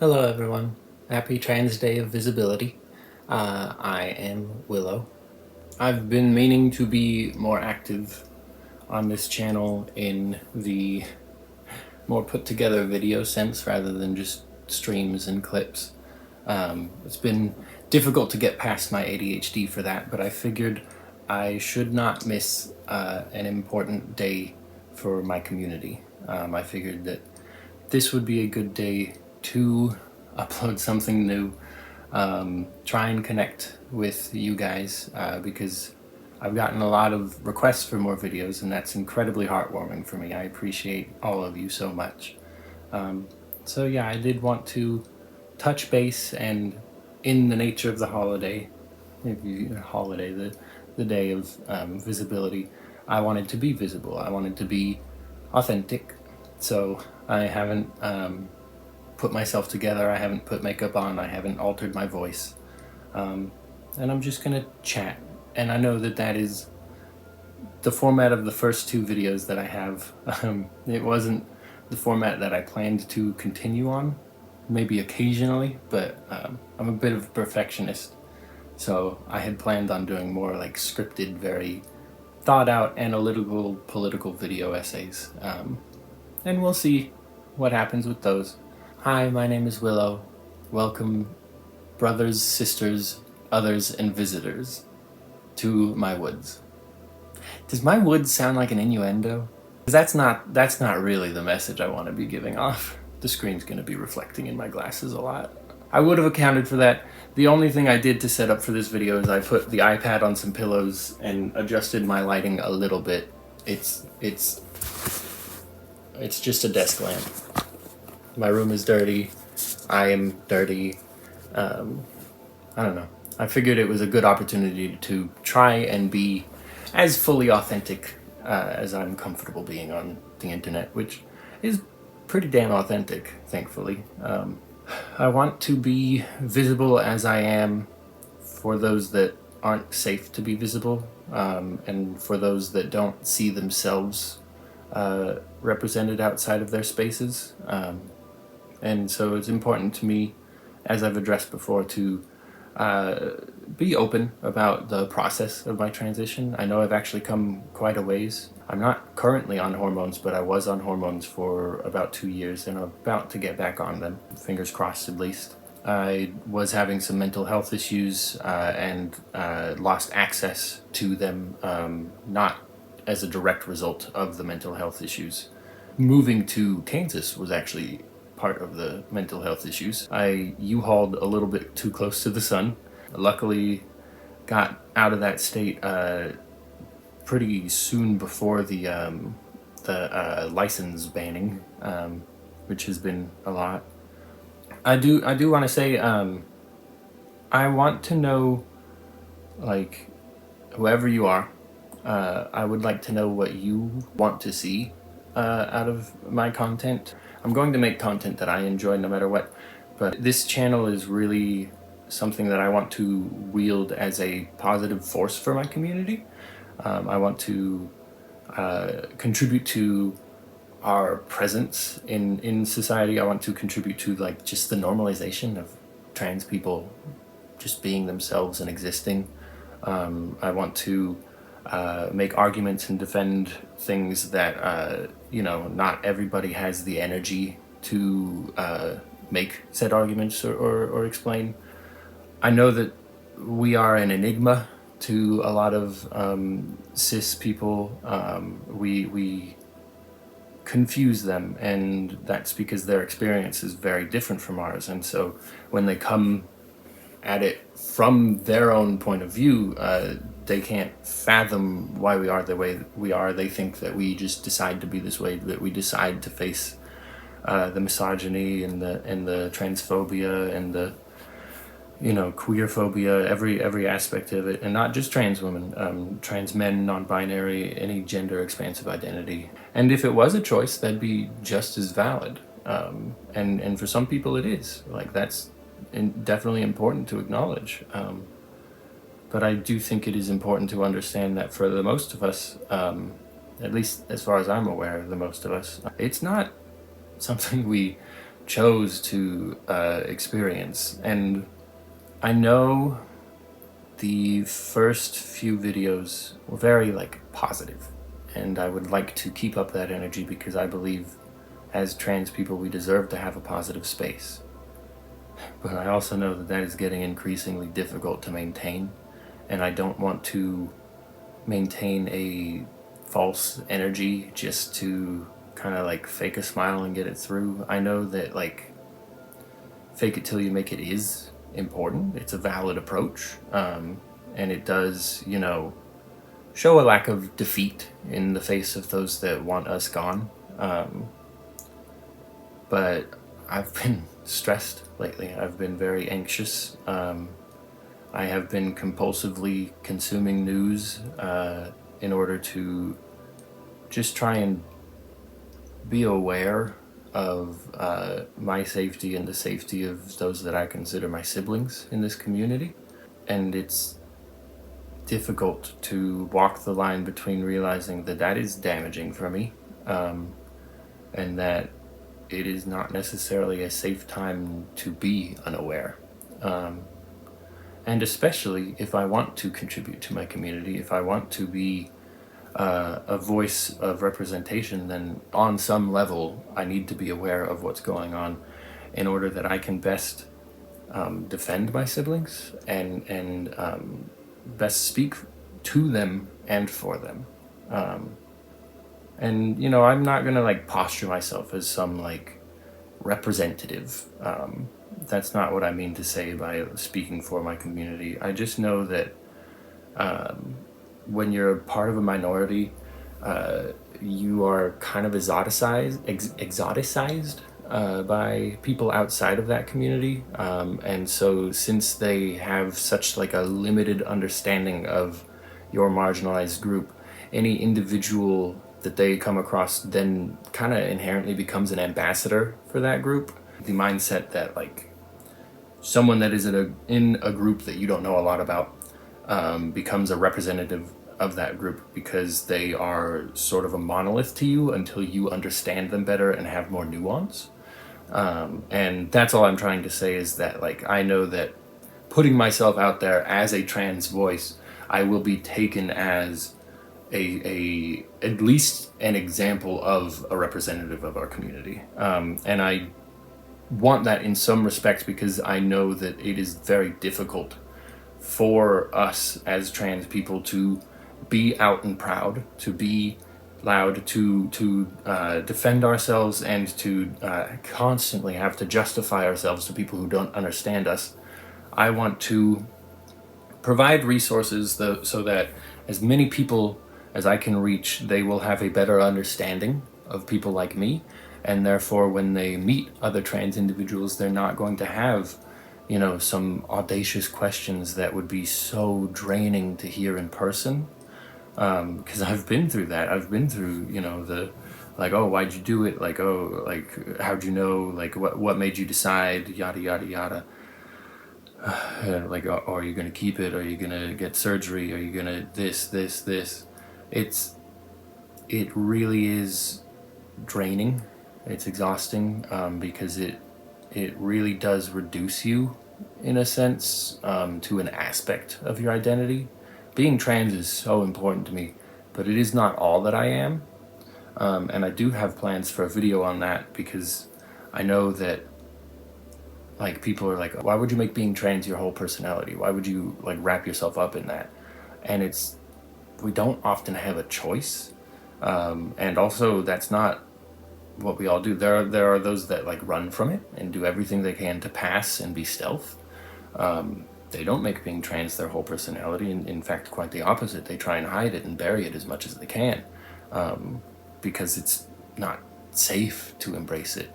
Hello everyone. Happy Trans Day of Visibility. I am Willow. I've been meaning to be more active on this channel in the more put together video sense rather than just streams and clips. It's been difficult to get past my ADHD for that, but I figured I should not miss an important day for my community. I figured that this would be a good day to upload something new, try and connect with you guys, because I've gotten a lot of requests for more videos, and that's incredibly heartwarming for me. I appreciate all of you so much. So yeah, I did want to touch base, and in the nature of the holiday, the day of visibility, I wanted to be visible. I wanted to be authentic. So I haven't put myself together, I haven't put makeup on, I haven't altered my voice. And I'm just gonna chat. And I know that that is the format of the first two videos that I have. It wasn't the format that I planned to continue on, maybe occasionally, but I'm a bit of a perfectionist. So I had planned on doing more like scripted, very thought out analytical political video essays. And we'll see what happens with those. Hi, my name is Willow. Welcome, brothers, sisters, others, and visitors to my woods. Does my woods sound like an innuendo? Because that's not really the message I want to be giving off. The screen's going to be reflecting in my glasses a lot. I would have accounted for that. The only thing I did to set up for this video is I put the iPad on some pillows and adjusted my lighting a little bit. It's just a desk lamp. My room is dirty. I am dirty. I don't know. I figured it was a good opportunity to try and be as fully authentic as I'm comfortable being on the internet, which is pretty damn authentic, thankfully. I want to be visible as I am for those that aren't safe to be visible, and for those that don't see themselves represented outside of their spaces. And so it's important to me, as I've addressed before, to be open about the process of my transition. I know I've actually come quite a ways. I'm not currently on hormones, but I was on hormones for about 2 years, and I'm about to get back on them, fingers crossed at least. I was having some mental health issues and lost access to them, not as a direct result of the mental health issues. Moving to Kansas was actually part of the mental health issues. I U-hauled a little bit too close to the sun. Luckily got out of that state pretty soon before the license banning, which has been a lot. I do want to say I want to know, like, whoever you are, I would like to know what you want to see out of my content. I'm going to make content that I enjoy no matter what, but this channel is really something that I want to wield as a positive force for my community. I want to contribute to our presence in society. I want to contribute to like just the normalization of trans people just being themselves and existing. I want to make arguments and defend things that not everybody has the energy to make said arguments or explain. I know that we are an enigma to a lot of cis people. We confuse them, and that's because their experience is very different from ours, and so when they come at it from their own point of view, they can't fathom why we are the way we are. They think that we just decide to be this way, that we decide to face the misogyny and the transphobia and the queerphobia, every aspect of it, and not just trans women, trans men, non-binary, any gender expansive identity. And if it was a choice, that'd be just as valid. And for some people it is. Like, that's definitely important to acknowledge. But I do think it is important to understand that for the most of us, at least as far as I'm aware, the most of us, it's not something we chose to experience. And I know the first few videos were very like positive, and I would like to keep up that energy because I believe as trans people we deserve to have a positive space. But I also know that that is getting increasingly difficult to maintain, and I don't want to maintain a false energy just to kind of like fake a smile and get it through. I know that like fake it till you make it is important. It's a valid approach, and it does, you know, show a lack of defeat in the face of those that want us gone. But I've been stressed lately. I've been very anxious. I have been compulsively consuming news in order to just try and be aware of my safety and the safety of those that I consider my siblings in this community. And it's difficult to walk the line between realizing that that is damaging for me, and that it is not necessarily a safe time to be unaware. And especially if I want to contribute to my community, if I want to be a voice of representation, then on some level I need to be aware of what's going on in order that I can best defend my siblings and best speak to them and for them. And you know, I'm not gonna like posture myself as some like representative. That's not what I mean to say by speaking for my community. I just know that when you're part of a minority, you are kind of exoticized by people outside of that community, and so since they have such like a limited understanding of your marginalized group, any individual that they come across then kind of inherently becomes an ambassador for that group. The mindset that like someone that is in a group that you don't know a lot about becomes a representative of that group because they are sort of a monolith to you until you understand them better and have more nuance. And that's all I'm trying to say, is that like I know that putting myself out there as a trans voice, I will be taken as a at least an example of a representative of our community. And I want that in some respects because I know that it is very difficult for us as trans people to be out and proud, to be loud, to defend ourselves, and to constantly have to justify ourselves to people who don't understand us. I want to provide resources so that as many people as I can reach, they will have a better understanding of people like me, and therefore when they meet other trans individuals, they're not going to have, you know, some audacious questions that would be so draining to hear in person. Because I've been through that. I've been through, you know, the like, oh, why'd you do it? Like, oh, like, how'd you know? Like, what made you decide? Yada yada yada. Like, oh, are you gonna keep it? Are you gonna get surgery? Are you gonna this? It really is draining. It's exhausting, because it really does reduce you, in a sense, to an aspect of your identity. Being trans is so important to me, but it is not all that I am. And I do have plans for a video on that because I know that like people are like, why would you make being trans your whole personality? Why would you like wrap yourself up in that? And we don't often have a choice. And also that's not what we all do. There are those that like run from it and do everything they can to pass and be stealth. They don't make being trans their whole personality. In fact, quite the opposite. They try and hide it and bury it as much as they can, because it's not safe to embrace it.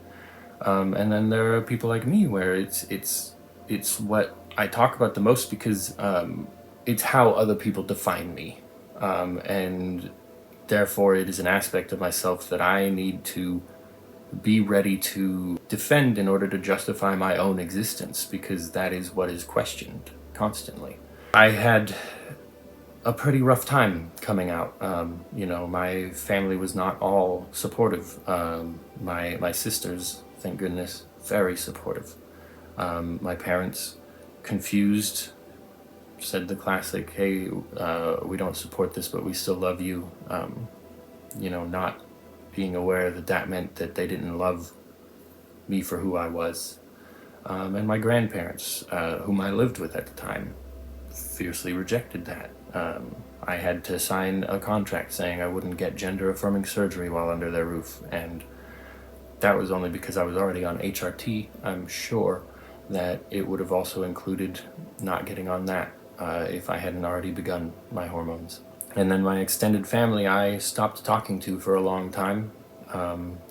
And then there are people like me where it's what I talk about the most because it's how other people define me, and therefore it is an aspect of myself that I need to be ready to defend in order to justify my own existence, because that is what is questioned constantly. I had a pretty rough time coming out. You know, my family was not all supportive. My sisters, thank goodness, very supportive. My parents, confused, said the classic, hey, we don't support this, but we still love you. Not being aware that that meant that they didn't love me for who I was. And my grandparents, whom I lived with at the time, fiercely rejected that. I had to sign a contract saying I wouldn't get gender affirming surgery while under their roof, and that was only because I was already on HRT. I'm sure that it would have also included not getting on that if I hadn't already begun my hormones. And then my extended family I stopped talking to for a long time.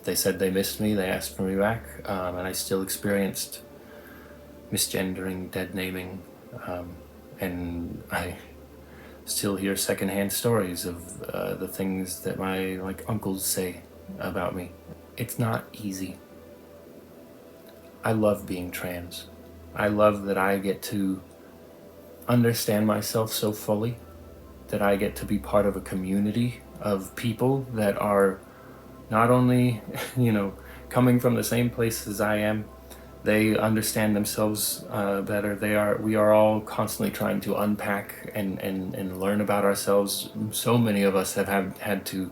They said they missed me, they asked for me back, and I still experienced misgendering, dead naming, and I still hear secondhand stories of the things that my uncles say about me. It's not easy. I love being trans. I love that I get to understand myself so fully, that I get to be part of a community of people that are not only, coming from the same place as I am, they understand themselves better. We are all constantly trying to unpack and learn about ourselves. So many of us have had to,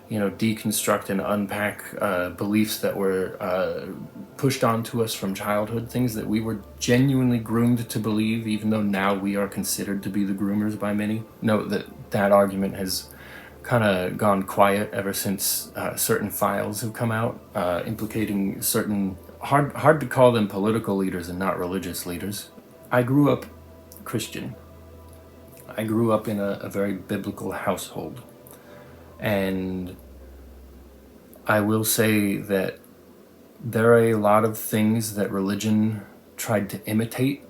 deconstruct and unpack beliefs that were pushed onto us from childhood, things that we were genuinely groomed to believe, even though now we are considered to be the groomers by many. Note that argument has kind of gone quiet ever since certain files have come out implicating certain hard to call them political leaders and not religious leaders. I grew up Christian. I grew up in a very biblical household, and I will say that there are a lot of things that religion tried to imitate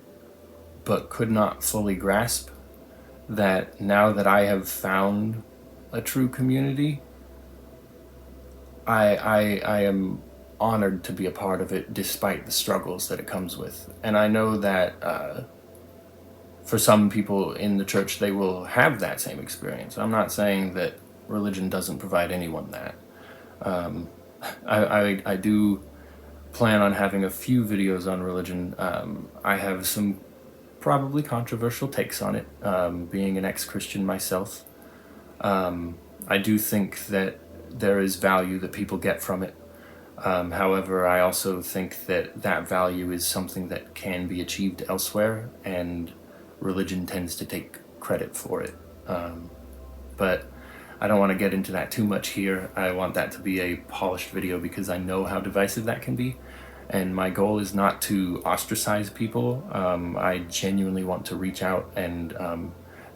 but could not fully grasp, that now that I have found a true community, I am honored to be a part of it despite the struggles that it comes with. And I know that for some people in the church, they will have that same experience. I'm not saying that religion doesn't provide anyone that. I do plan on having a few videos on religion. I have some probably controversial takes on it, being an ex-Christian myself. I do think that there is value that people get from it. However, I also think that value is something that can be achieved elsewhere, and religion tends to take credit for it. But I don't want to get into that too much here. I want that to be a polished video because I know how divisive that can be. And my goal is not to ostracize people. I genuinely want to reach out and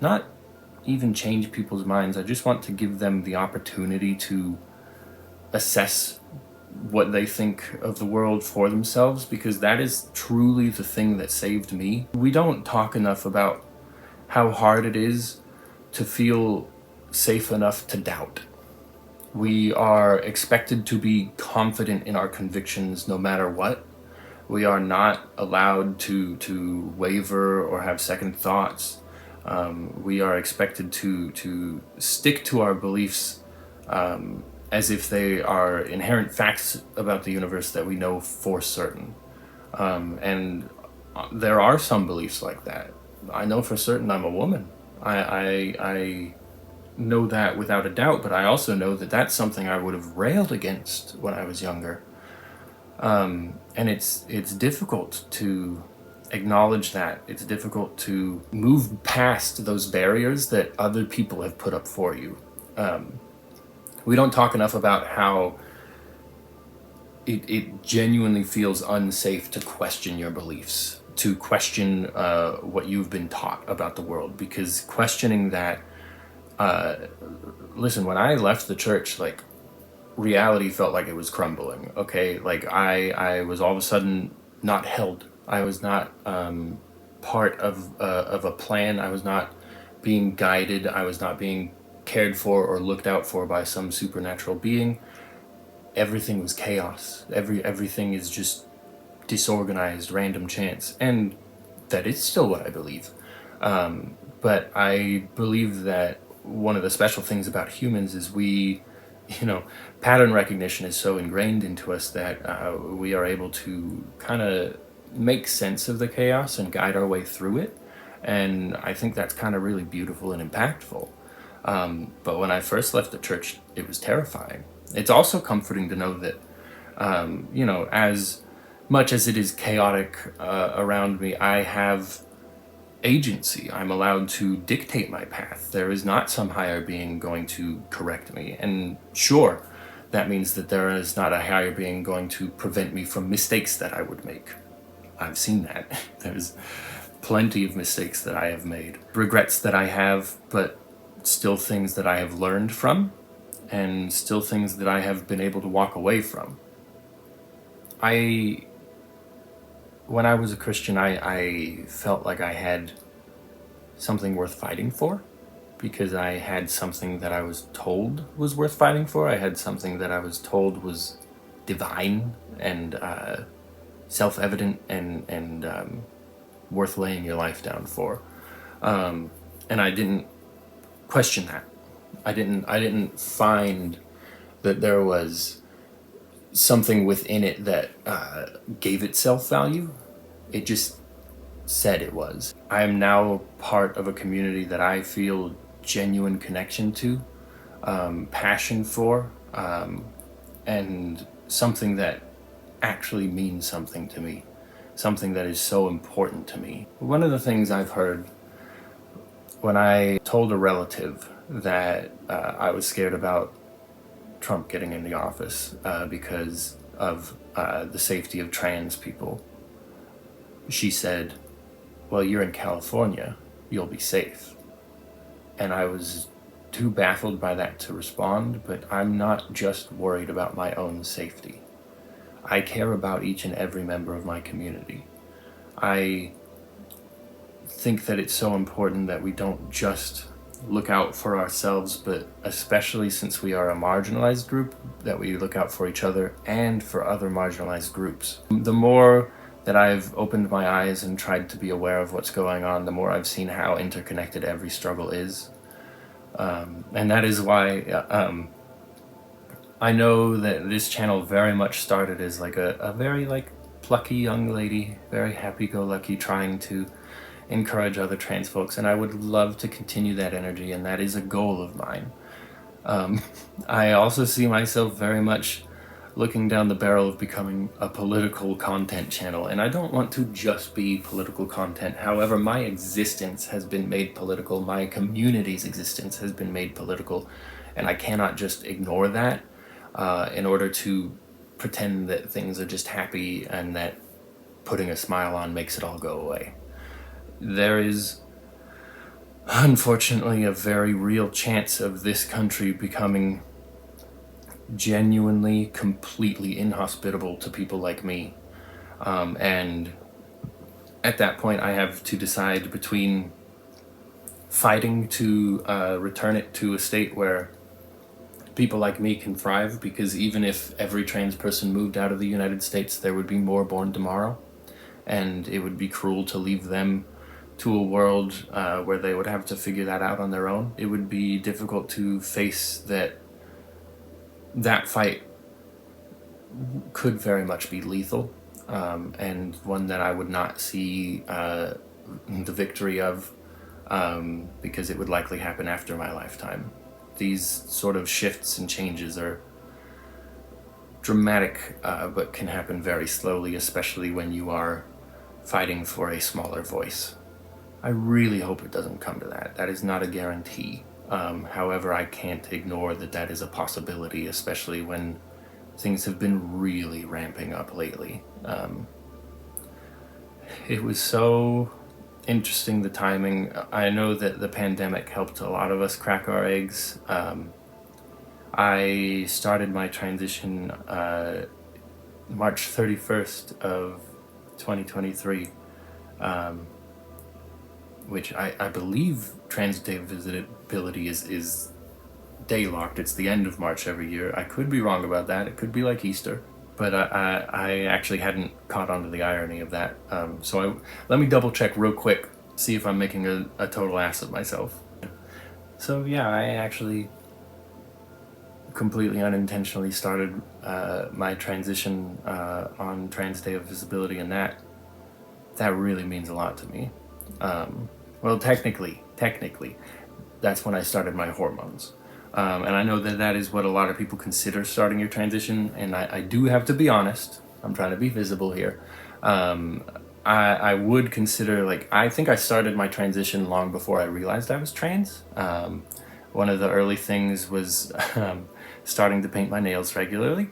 not even change people's minds. I just want to give them the opportunity to assess what they think of the world for themselves, because that is truly the thing that saved me. We don't talk enough about how hard it is to feel safe enough to doubt. We are expected to be confident in our convictions no matter what. We are not allowed to waver or have second thoughts. We are expected to stick to our beliefs as if they are inherent facts about the universe that we know for certain. And there are some beliefs like that. I know for certain I'm a woman. I know that without a doubt, but I also know that that's something I would have railed against when I was younger. And it's difficult to acknowledge that. It's difficult to move past those barriers that other people have put up for you. We don't talk enough about how it genuinely feels unsafe to question your beliefs, to question what you've been taught about the world, because questioning that, listen, when I left the church, reality felt like it was crumbling, okay? I was all of a sudden not held. I was not part of a plan. I was not being guided. I was not being cared for or looked out for by some supernatural being. Everything was chaos. Everything is just disorganized, random chance. And that is still what I believe. But I believe that one of the special things about humans is we pattern recognition is so ingrained into us that we are able to kind of make sense of the chaos and guide our way through it. And I think that's kind of really beautiful and impactful. But when I first left the church, it was terrifying. It's also comforting to know that, as much as it is chaotic around me, I have agency. I'm allowed to dictate my path. There is not some higher being going to correct me. And sure, that means that there is not a higher being going to prevent me from mistakes that I would make. I've seen that. There's plenty of mistakes that I have made, regrets that I have, but still things that I have learned from, and still things that I have been able to walk away from. When I was a Christian, I felt like I had something worth fighting for, because I had something that I was told was worth fighting for. I had something that I was told was divine and self-evident and worth laying your life down for. And I didn't question that. I didn't find that there was something within it that gave itself value. It just said it was. I am now part of a community that I feel genuine connection to, passion for, and something that actually means something to me, something that is so important to me. One of the things I've heard when I told a relative that I was scared about Trump getting in the office because of the safety of trans people, she said, "Well, you're in California, you'll be safe." And I was too baffled by that to respond, but I'm not just worried about my own safety. I care about each and every member of my community. I think that it's so important that we don't just look out for ourselves, but especially since we are a marginalized group, that we look out for each other and for other marginalized groups. The more that I've opened my eyes and tried to be aware of what's going on, the more I've seen how interconnected every struggle is. And that is why I know that this channel very much started as like a very plucky young lady, very happy-go-lucky, trying to encourage other trans folks, and I would love to continue that energy, and that is a goal of mine. I also see myself very much looking down the barrel of becoming a political content channel, and I don't want to just be political content. However, my existence has been made political, my community's existence has been made political, and I cannot just ignore that in order to pretend that things are just happy and that putting a smile on makes it all go away. There is, unfortunately, a very real chance of this country becoming genuinely, completely inhospitable to people like me. And at that point, I have to decide between fighting to return it to a state where people like me can thrive, because even if every trans person moved out of the United States, there would be more born tomorrow, and it would be cruel to leave them to a world where they would have to figure that out on their own. It would be difficult to face that fight could very much be lethal, and one that I would not see the victory of, because it would likely happen after my lifetime. These sort of shifts and changes are dramatic, but can happen very slowly, especially when you are fighting for a smaller voice. I really hope it doesn't come to that. That is not a guarantee. However, I can't ignore that is a possibility, especially when things have been really ramping up lately. It was so interesting, the timing. I know that the pandemic helped a lot of us crack our eggs. I started my transition March 31st of 2023, which I believe Trans Day of Visibility is day-locked. It's the end of March every year. I could be wrong about that. It could be like Easter. But I actually hadn't caught on to the irony of that. Let me double check real quick, see if I'm making a total ass of myself. So yeah, I actually completely unintentionally started my transition on Trans Day of Visibility, and that really means a lot to me. Well, technically, that's when I started my hormones. And I know that that is what a lot of people consider starting your transition, and I do have to be honest. I'm trying to be visible here. I would consider, like, I think I started my transition long before I realized I was trans. One of the early things was starting to paint my nails regularly,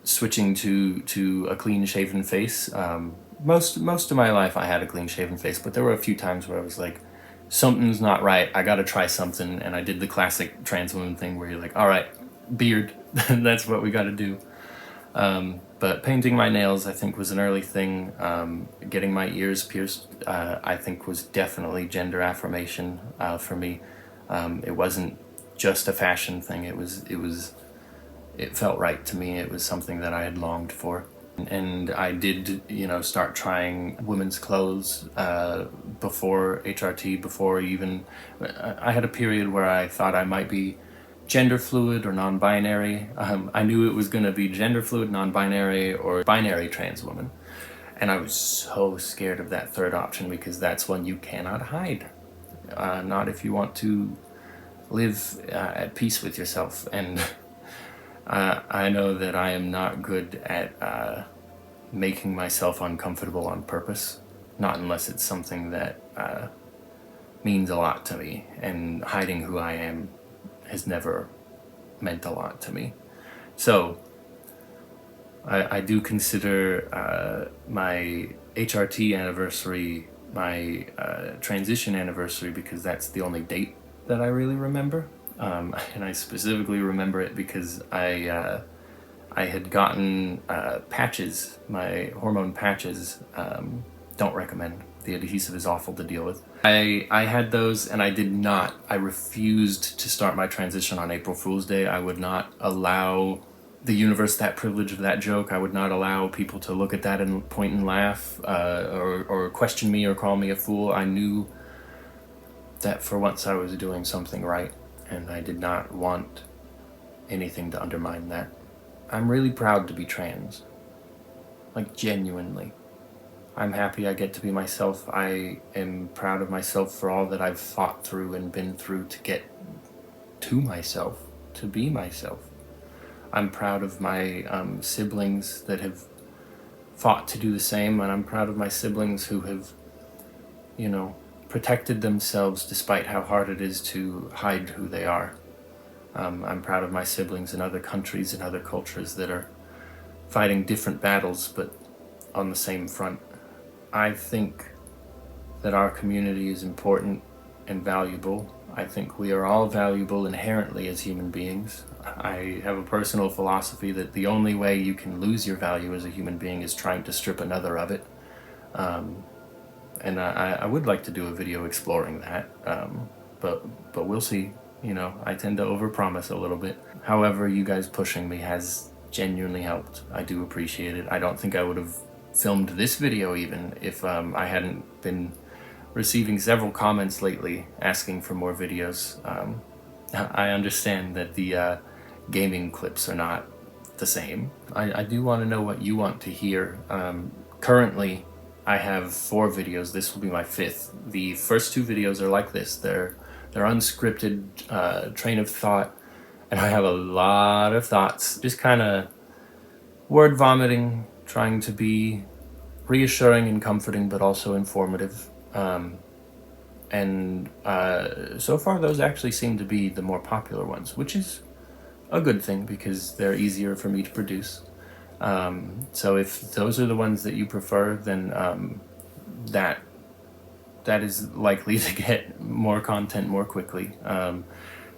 switching to a clean shaven face. Most of my life I had a clean shaven face, but there were a few times where I was like, something's not right, I gotta try something, and I did the classic trans woman thing where you're like, all right, beard, that's what we gotta do. But painting my nails, I think, was an early thing. Getting my ears pierced, I think, was definitely gender affirmation for me. It wasn't just a fashion thing. It felt right to me. It was something that I had longed for. And I did, start trying women's clothes before HRT, before even... I had a period where I thought I might be gender fluid or non-binary. I knew it was going to be gender fluid, non-binary, or binary trans woman. And I was so scared of that third option, because that's one you cannot hide. Not if you want to live at peace with yourself. And I know that I am not good at making myself uncomfortable on purpose. Not unless it's something that means a lot to me. And hiding who I am has never meant a lot to me. So I do consider my HRT anniversary my transition anniversary, because that's the only date that I really remember. And I specifically remember it because I had gotten patches, my hormone patches. Don't recommend. The adhesive is awful to deal with. I had those, and I refused to start my transition on April Fool's Day. I would not allow the universe that privilege of that joke. I would not allow people to look at that and point and laugh, or question me or call me a fool. I knew that for once I was doing something right, and I did not want anything to undermine that. I'm really proud to be trans. Like, genuinely. I'm happy I get to be myself. I am proud of myself for all that I've fought through and been through to get to myself, to be myself. I'm proud of my siblings that have fought to do the same, and I'm proud of my siblings who have, protected themselves despite how hard it is to hide who they are. I'm proud of my siblings in other countries and other cultures that are fighting different battles, but on the same front. I think that our community is important and valuable. I think we are all valuable inherently as human beings. I have a personal philosophy that the only way you can lose your value as a human being is trying to strip another of it. And I would like to do a video exploring that, but we'll see. I tend to overpromise a little bit. However, you guys pushing me has genuinely helped. I do appreciate it. I don't think I would have filmed this video even if I hadn't been receiving several comments lately asking for more videos. I understand that the gaming clips are not the same. I do want to know what you want to hear. Currently, I have 4 videos. This will be my 5th. The first 2 videos are like this. They're unscripted, train of thought, and I have a lot of thoughts. Just kind of word vomiting, trying to be reassuring and comforting, but also informative. And so far those actually seem to be the more popular ones, which is a good thing because they're easier for me to produce. So if those are the ones that you prefer, then that is likely to get more content more quickly.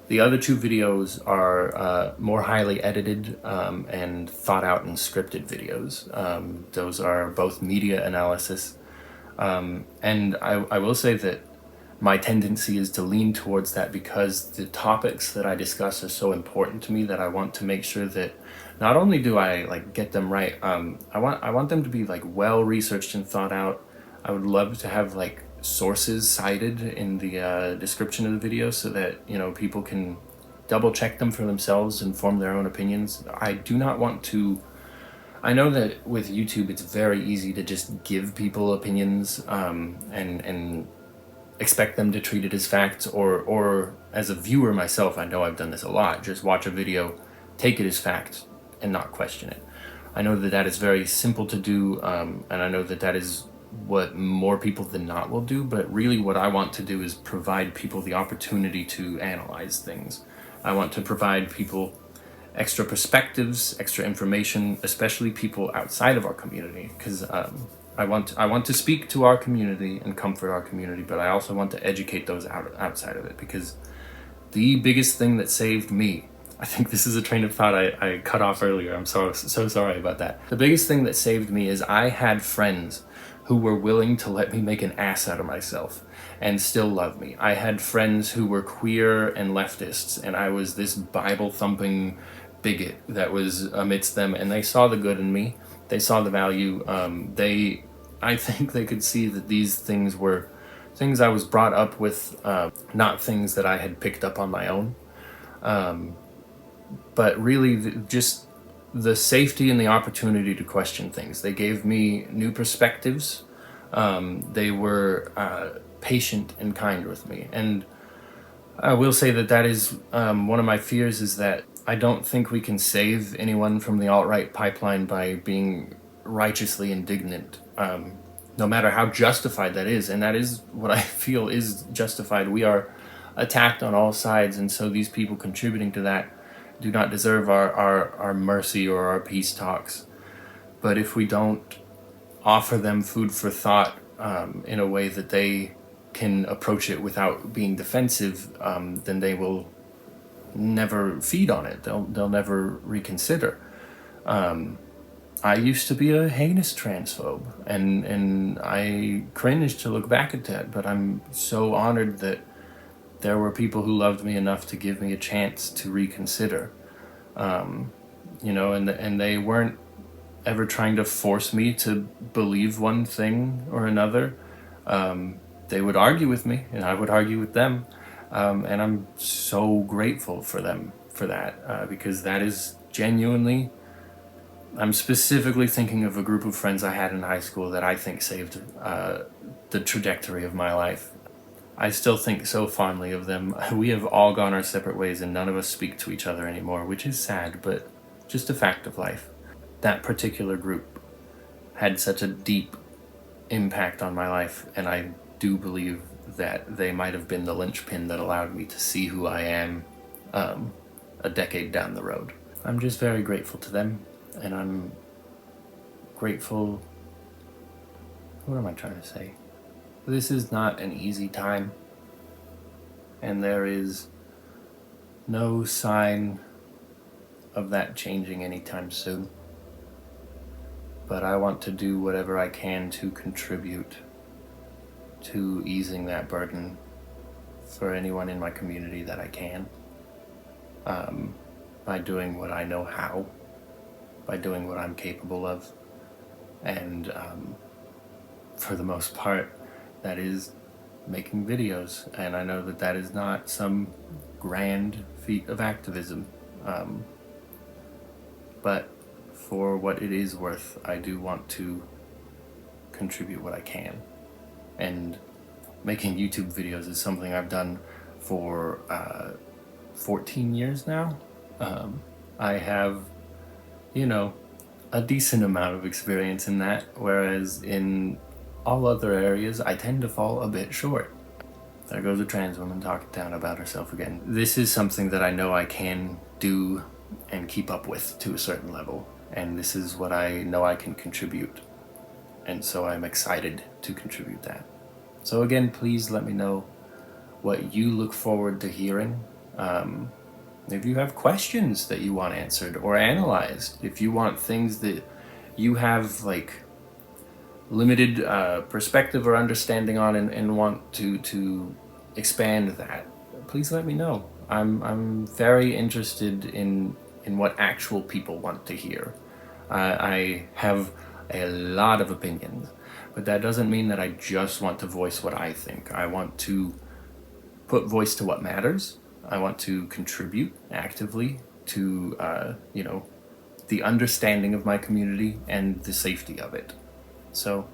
The other 2 videos are more highly edited and thought out and scripted videos. Those are both media analysis. And I will say that my tendency is to lean towards that because the topics that I discuss are so important to me that I want to make sure that not only do I get them right, I want them to be well researched and thought out. I would love to have sources cited in the description of the video so that people can double check them for themselves and form their own opinions. I do not want to. I know that with YouTube, it's very easy to just give people opinions, and expect them to treat it as facts, or as a viewer myself, I know I've done this a lot. Just watch a video, take it as fact, and not question it. I know that that is very simple to do, and I know that that is what more people than not will do, but really what I want to do is provide people the opportunity to analyze things. I want to provide people extra perspectives, extra information, especially people outside of our community, because I want to speak to our community and comfort our community, but I also want to educate those outside of it, because the biggest thing that saved me, I think this is a train of thought I cut off earlier, I'm so sorry about that. The biggest thing that saved me is I had friends who were willing to let me make an ass out of myself and still love me. I had friends who were queer and leftists, and I was this Bible-thumping bigot that was amidst them, and they saw the good in me. They saw the value. I think they could see that these things were things I was brought up with, not things that I had picked up on my own. But really, just the safety and the opportunity to question things. They gave me new perspectives. They were patient and kind with me. And I will say that that is one of my fears, is that I don't think we can save anyone from the alt-right pipeline by being righteously indignant, no matter how justified that is. And that is what I feel is justified. We are attacked on all sides, and so these people contributing to that do not deserve our mercy or our peace talks. But if we don't offer them food for thought in a way that they can approach it without being defensive, then they will never feed on it. They'll never reconsider. I used to be a heinous transphobe, and I cringe to look back at that, but I'm so honored that there were people who loved me enough to give me a chance to reconsider. And they weren't ever trying to force me to believe one thing or another. They would argue with me, and I would argue with them. And I'm so grateful for them for that, because that is genuinely, I'm specifically thinking of a group of friends I had in high school that I think saved the trajectory of my life. I still think so fondly of them. We have all gone our separate ways, and none of us speak to each other anymore, which is sad, but just a fact of life. That particular group had such a deep impact on my life, and I do believe that they might have been the linchpin that allowed me to see who I am a decade down the road. I'm just very grateful to them, and I'm grateful... What am I trying to say? This is not an easy time, and there is no sign of that changing anytime soon. But I want to do whatever I can to contribute to easing that burden for anyone in my community that I can, by doing what I know how, by doing what I'm capable of, and for the most part, that is making videos. And I know that that is not some grand feat of activism, but for what it is worth, I do want to contribute what I can. And making YouTube videos is something I've done for 14 years now. I have, a decent amount of experience in that, whereas in all other areas, I tend to fall a bit short. There goes a trans woman talking down about herself again. This is something that I know I can do and keep up with to a certain level, and this is what I know I can contribute, and so I'm excited to contribute that. So again, please let me know what you look forward to hearing. If you have questions that you want answered or analyzed, if you want things that you have limited perspective or understanding on, and want to expand that, please let me know. I'm very interested in what actual people want to hear. I have a lot of opinions, but that doesn't mean that I just want to voice what I think. I want to put voice to what matters, I want to contribute actively to, the understanding of my community and the safety of it. So,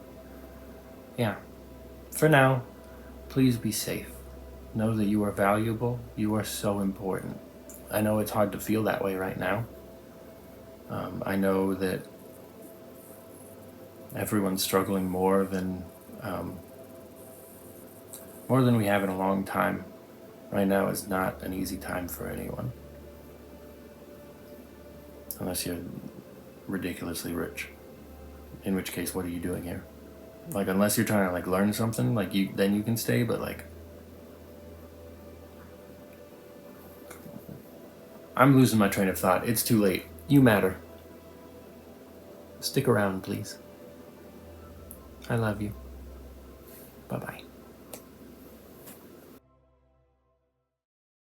yeah. For now, please be safe. Know that you are valuable. You are so important. I know it's hard to feel that way right now. I know that everyone's struggling more than we have in a long time. Right now is not an easy time for anyone, unless you're ridiculously rich. In which case, what are you doing here? Like, unless you're trying to like learn something, like then you can stay. But like, I'm losing my train of thought. It's too late. You matter. Stick around, please. I love you. Bye bye.